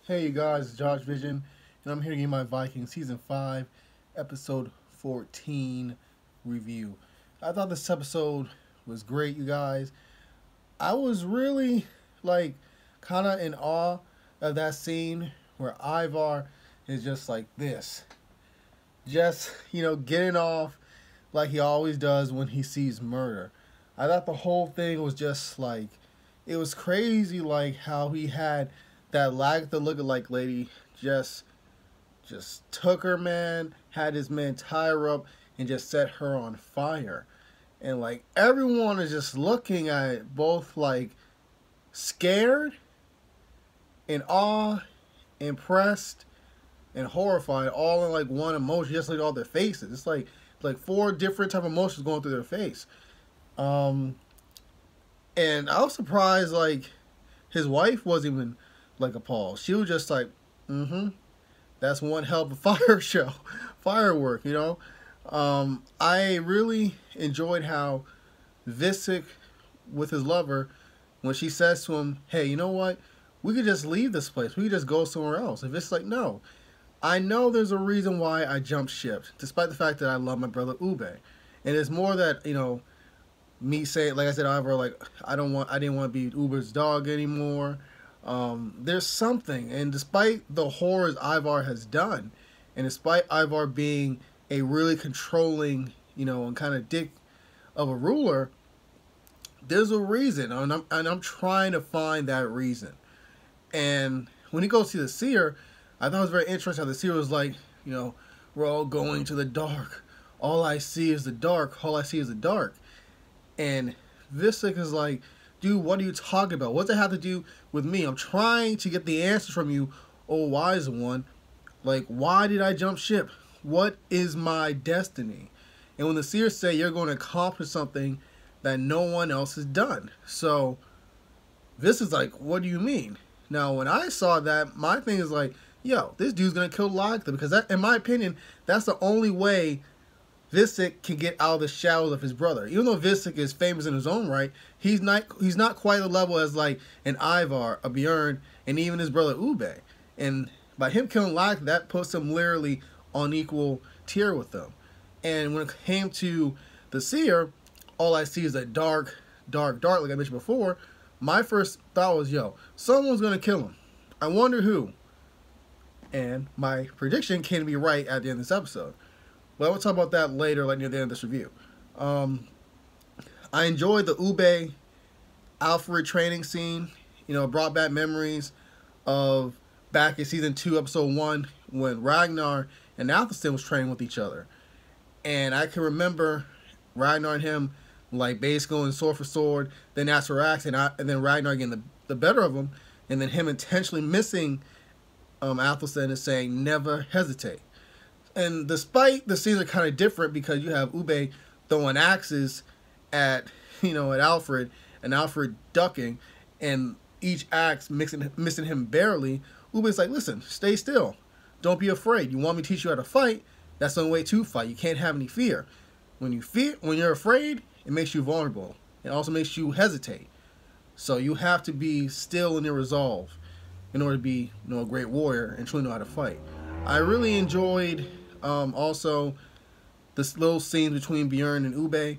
Hey you guys, it's Josh Vision, and I'm here to give you my Vikings Season 5, Episode 14 review. I thought this episode was great, you guys. I was really, kind of in awe of that scene where Ivar is just like this. Just, getting off like he always does when he sees murder. I thought the whole thing was just it was crazy, how he had that Lagatha lookalike lady just took her man, had his man tie her up, and just set her on fire. And everyone is just looking at it, both scared, in awe, impressed, and horrified, all in one emotion, just all their faces. It's like four different type of emotions going through their face. And I was surprised his wife wasn't even appalled. She was just that's one hell of a firework, I really enjoyed how Visick, with his lover, when she says to him, hey, you know what? We could just leave this place. We could just go somewhere else. If it's no. I know there's a reason why I jumped ship, despite the fact that I love my brother Ube. And it's more that, me saying, like I said, Ivor, I didn't want to be Uber's dog anymore. There's something, and despite the horrors Ivar has done, and despite Ivar being a really controlling, and kind of dick of a ruler, there's a reason, and I'm trying to find that reason. And when he goes to the seer, I thought it was very interesting how the seer was we're all going to the dark. All I see is the dark. All I see is the dark. And Visick is dude, what are you talking about? What does that have to do with me? I'm trying to get the answers from you, oh wise one. Why did I jump ship? What is my destiny? And when the seers say you're going to accomplish something that no one else has done. So this is what do you mean? Now, when I saw that, my thing is yo, this dude's going to kill Lagatha, because that, in my opinion, that's the only way Visick can get out of the shadows of his brother. Even though Visick is famous in his own right, he's not quite the level as an Ivar, a Bjorn, and even his brother Ube. And by him killing Lagatha, that puts him literally on equal tier with them. And when it came to the seer, all I see is a dark, like I mentioned before. My first thought was, yo, someone's gonna kill him. I wonder who. And my prediction came to be right at the end of this episode. But we'll talk about that later, near the end of this review. I enjoyed the Ube Alfred training scene. It brought back memories of back in season 2, episode 1, when Ragnar and Athelstan was training with each other. And I can remember Ragnar and him basically going sword for sword, then axe for axe, and then Ragnar getting the better of him, and then him intentionally missing Athelstan and saying, never hesitate. And despite the scenes are kind of different, because you have Ube throwing axes at Alfred, and Alfred ducking, and each axe missing him barely. Ube's listen, stay still. Don't be afraid. You want me to teach you how to fight? That's the only way to fight. You can't have any fear. When you're afraid, it makes you vulnerable. It also makes you hesitate. So you have to be still in your resolve in order to be a great warrior and truly know how to fight. I really enjoyed also this little scene between Bjorn and Ube.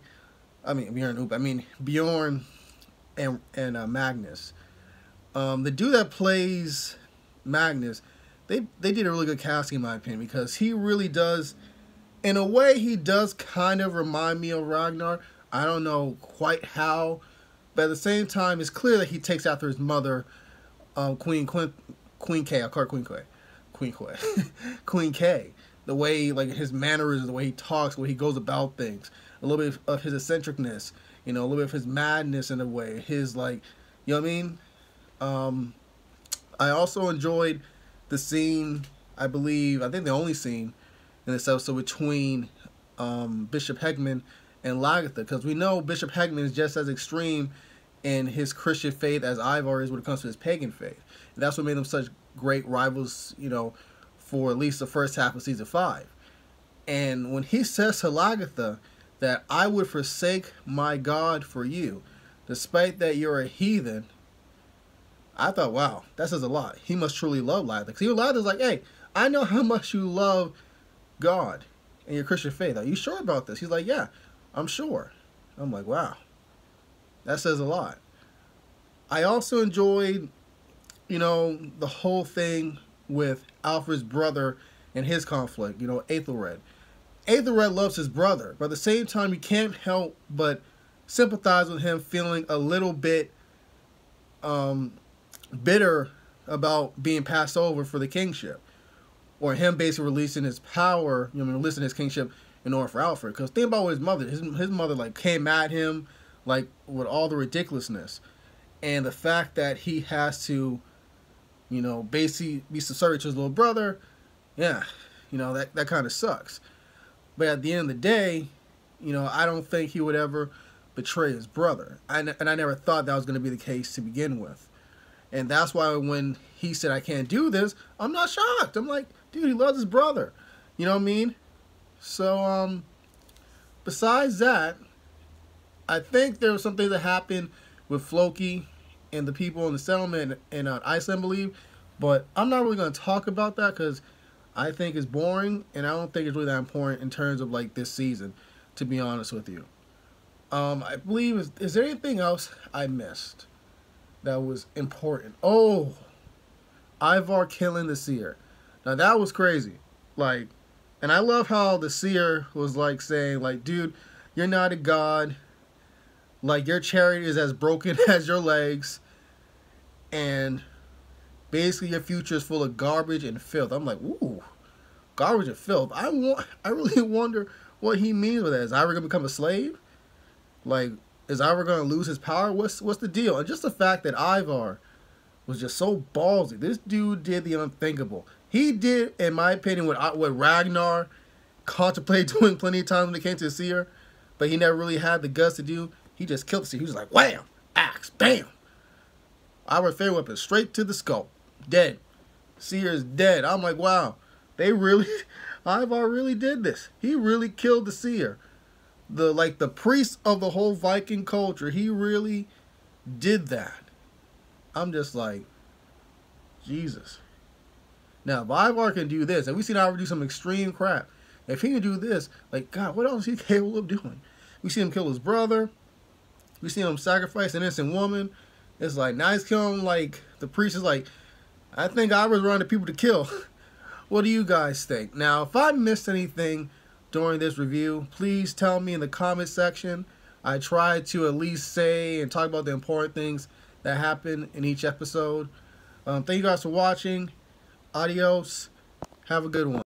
Bjorn and Magnus. The dude that plays Magnus, they did a really good casting in my opinion, because he really does, in a way, he does kind of remind me of Ragnar. I don't know quite how, but at the same time, it's clear that he takes after his mother, Queen K. I'll call her Queen K. The way, his mannerisms, the way he talks, the way he goes about things, a little bit of his eccentricness, a little bit of his madness in a way, his, you know what I mean? I also enjoyed the scene, I think the only scene in this episode, between Bishop Hegman and Lagatha, because we know Bishop Hegman is just as extreme in his Christian faith as Ivar is when it comes to his pagan faith. And that's what made them such great rivals, for at least the first half of season 5. And when he says to Lagatha that I would forsake my God for you, despite that you're a heathen, I thought, wow, that says a lot. He must truly love Latha. Because even Latha's like, hey, I know how much you love God and your Christian faith. Are you sure about this? He's like, yeah, I'm sure. I'm like, wow, that says a lot. I also enjoyed, the whole thing with Alfred's brother and his conflict, Aethelred. Aethelred loves his brother, but at the same time, you can't help but sympathize with him feeling a little bit bitter about being passed over for the kingship, or him basically releasing his power, releasing his kingship in order for Alfred. Because think about what his mother like came at him like with all the ridiculousness, and the fact that he has to, basically be subservient to his little brother. Yeah, that kind of sucks. But at the end of the day, I don't think he would ever betray his brother. And I never thought that was going to be the case to begin with. And that's why when he said, I can't do this, I'm not shocked. I'm like, dude, he loves his brother. You know what I mean? So, besides that, I think there was something that happened with Floki and the people in the settlement in Iceland, I believe. But I'm not really going to talk about that because I think it's boring, and I don't think it's really that important in terms of like this season, to be honest with you. I believe, is there anything else I missed that was important? Oh, Ivar killing the seer. Now that was crazy. Like, and I love how the seer was like saying, like, dude, you're not a god. Like, your chariot is as broken as your legs, and basically your future is full of garbage and filth. I'm like, ooh, garbage and filth. I really wonder what he means with that. Is Ivar gonna become a slave? Like, is Ivar gonna lose his power? What's the deal? And just the fact that Ivar was just so ballsy. This dude did the unthinkable. He did, in my opinion, what Ragnar contemplated doing plenty of times when it came to the seer, but he never really had the guts to do. He just killed the seer. He was like, wham, axe, bam. Ivar's favorite weapon, straight to the skull, dead. Seer is dead. I'm like, wow, Ivar really did this. He really killed the seer. The priest of the whole Viking culture. He really did that. I'm just like, Jesus. Now, if Ivar can do this, and we've seen Ivar do some extreme crap, if he can do this, like, God, what else is he capable of doing? We see him kill his brother. We see him sacrifice an innocent woman. It's like, now he's killing, like, the priest is like, I think Ivar's running the people to kill. What do you guys think? Now, if I missed anything during this review, please tell me in the comment section. I tried to at least say and talk about the important things that happen in each episode. Thank you guys for watching. Adios. Have a good one.